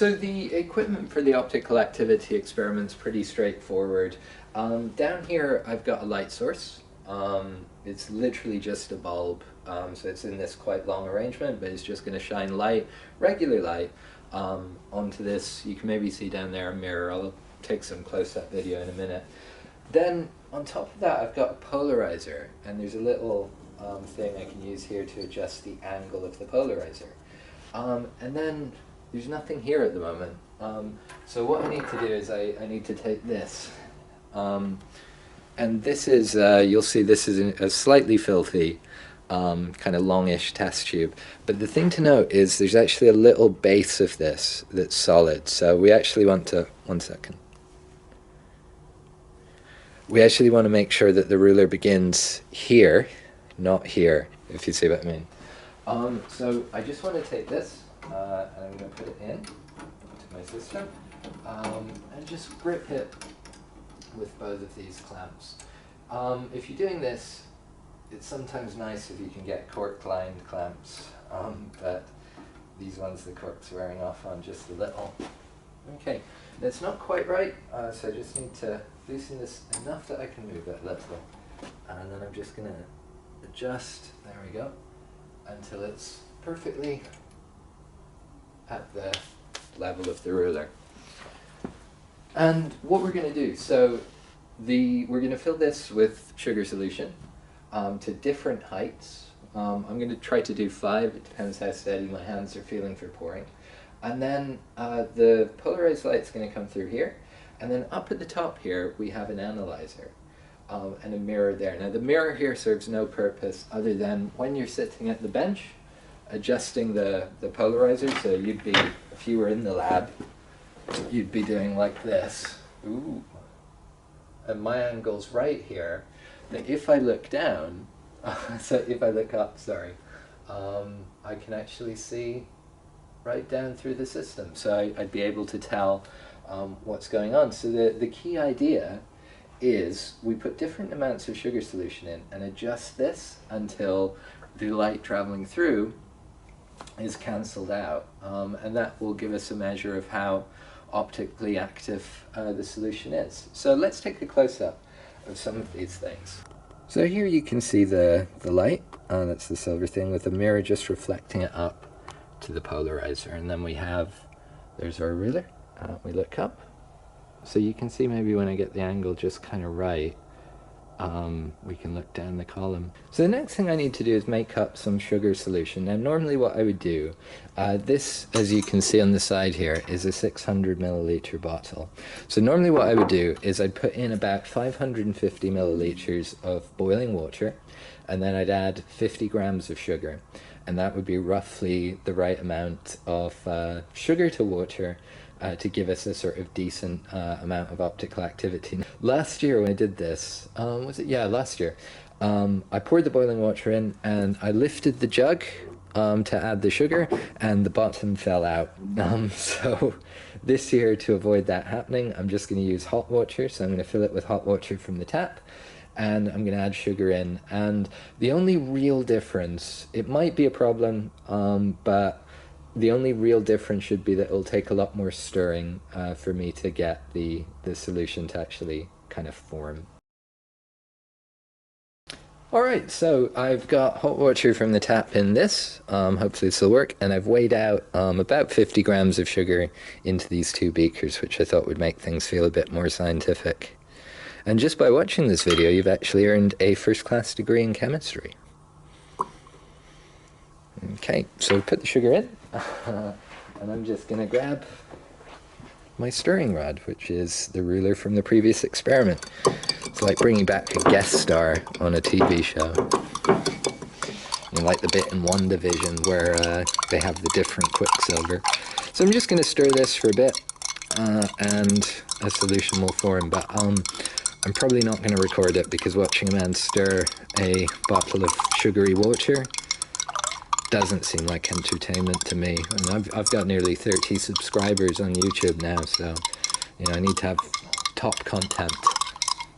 So the equipment for the optical activity experiment's pretty straightforward. Down here I've got a light source. It's literally just a bulb, so it's in this quite long arrangement, but it's just going to shine light, regular light, onto this. You can maybe see down there a mirror. I'll take some close-up video in a minute. Then on top of that I've got a polarizer, and there's a little thing I can use here to adjust the angle of the polarizer. And then there's nothing here at the moment. So what I need to do is I need to take this. And this is, you'll see this is a slightly filthy, kind of longish test tube. But the thing to note is there's actually a little base of this that's solid. So we actually want to, one second. We actually want to make sure that the ruler begins here, not here, if you see what I mean. So I just want to take this, and I'm going to put it into my system, and just grip it with both of these clamps. If you're doing this, it's sometimes nice if you can get cork-lined clamps, but these ones the cork's wearing off on just a little. Okay, it's not quite right, so I just need to loosen this enough that I can move it a little. And then I'm just going to adjust, there we go, until it's perfectly at the level of the ruler. And what we're going to do, so we're going to fill this with sugar solution to different heights. I'm going to try to do 5, it depends how steady my hands are feeling for pouring. And then the polarized light's going to come through here, and then up at the top here we have an analyzer and a mirror there. Now the mirror here serves no purpose other than when you're sitting at the bench adjusting the polarizer, so you'd be, if you were in the lab, you'd be doing like this. Ooh. And my angle's right here. Now if I look down, so if I look up, sorry, I can actually see right down through the system. So I'd be able to tell what's going on. So the key idea is we put different amounts of sugar solution in and adjust this until the light traveling through is cancelled out. And that will give us a measure of how optically active the solution is. So let's take a close-up of some of these things. So here you can see the light, that's the silver thing, with the mirror just reflecting it up to the polarizer. And then we have, there's our ruler, we look up. So you can see maybe when I get the angle just kind of right, we can look down the column. So the next thing I need to do is make up some sugar solution. Now normally what I would do, this, as you can see on the side here, is a 600 milliliter bottle. So normally what I would do is I'd put in about 550 milliliters of boiling water, and then I'd add 50 grams of sugar. And that would be roughly the right amount of sugar to water to give us a sort of decent amount of optical activity. Last year when I did this, was it? Yeah, last year, I poured the boiling water in and I lifted the jug to add the sugar, and the bottom fell out. So this year, to avoid that happening, I'm just going to use hot water. So I'm going to fill it with hot water from the tap, and I'm going to add sugar in. And the only real difference, it might be a problem, but the only real difference should be that it'll take a lot more stirring for me to get the solution to actually kind of form. Alright, so I've got hot water from the tap in this, hopefully this will work, and I've weighed out about 50 grams of sugar into these 2 beakers, which I thought would make things feel a bit more scientific. And just by watching this video, you've actually earned a first-class degree in chemistry. Okay, so put the sugar in, and I'm just going to grab my stirring rod, which is the ruler from the previous experiment. It's like bringing back a guest star on a TV show. Like the bit in WandaVision where they have the different Quicksilver. So I'm just going to stir this for a bit, and a solution will form, but I'm probably not going to record it because watching a man stir a bottle of sugary water doesn't seem like entertainment to me. And I've got nearly 30 subscribers on YouTube now, so you know I need to have top content.